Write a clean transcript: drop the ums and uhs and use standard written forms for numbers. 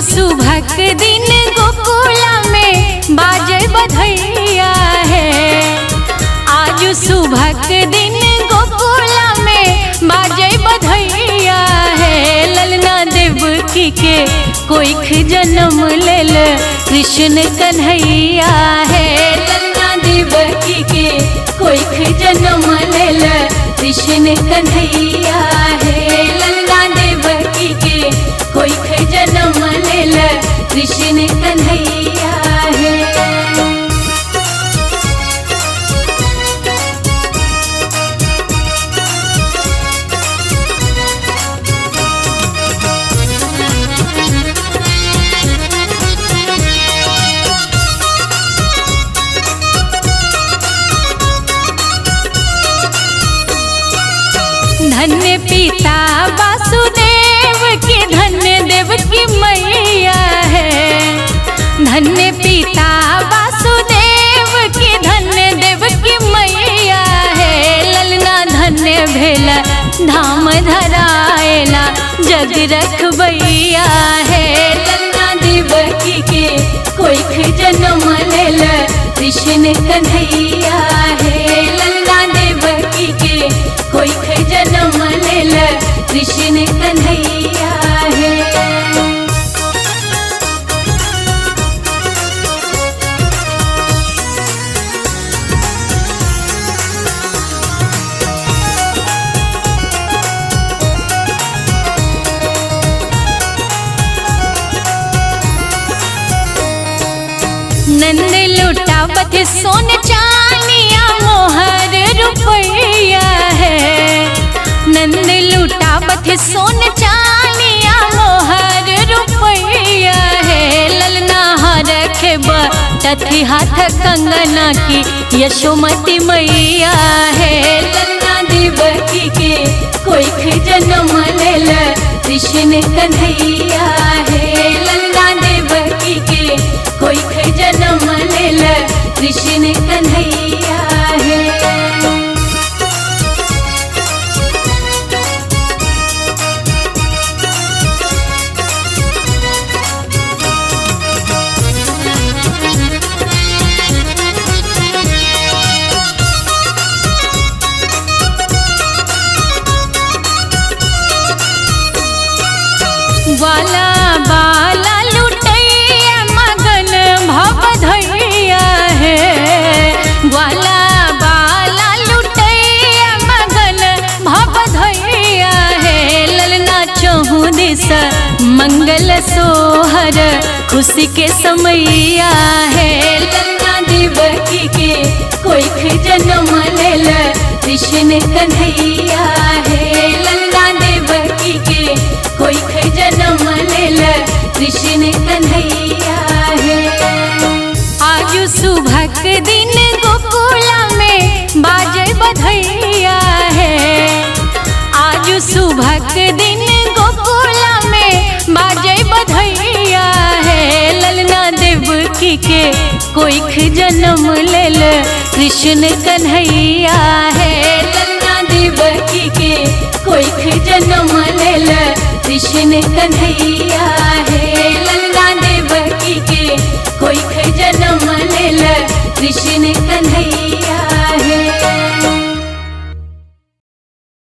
सुबह के दिन गोकुला में बाजे बधैया है। आज सुबह के दिन गोकुला में बाजे बधैया है। ललना देवकी के कोइख जन्म लेल कृष्ण कन्हैया है। ललना देवकी के कोइख जन्म लेल कृष्ण कन्हैया है। ललना देवकी के कोइख जन्म लेल कृष्ण कन्हैया है। धन्य पिता वासुदेव के धन्य देवकी मैया है। धन्य पिता वासुदेव के धन्य देवकी मैया है। ललना धन्य भेला धाम धराएला जग रखबैया है। ललना देवकी के कोइख जन्म लेल कृष्ण कन्हैया है। ललना देवकी के कोइख जन्म लेल कृष्ण कन्हैया है। नंद लुटावत सोन चानिया मोहर रुपैया है। नंद लुटावत सोन चानिया मोहर रुपैया है। ललना रखे बटथी हाथ कंगना की यशोमती मैया है। ललना देवकी के कोइख जन्म लेल कृष्ण कन्हैया है। ललना देवकी के कोइख जन्म लेल कृष्ण कन्हैया है। ग्वाला बाला लुटैया मगन भवधैया है। ग्वाला बाला लुटैया मगन भवधैया है। ललना चहु दिस मंगल सोहर खुशी के समैया है। ललना देवकी के कोइख जन्म लेल कृष्ण कन्हैया है। ललना देवकी के कोइख जन्म लेल कृष्ण कन्हैया है। आज सुबह के दिन गोकुला में बाजे बधैया है। आज सुबह के दिन गोकुला में बाजे बधैया है। ललना देवकी के कोइख जन्म लेल कृष्ण कन्हैया है। ललना देवकी के कोइख जन्म लेल कृष्ण कन्हैया है। ललना देवकी के कोइख जन्म लेल कृष्ण कन्हैया।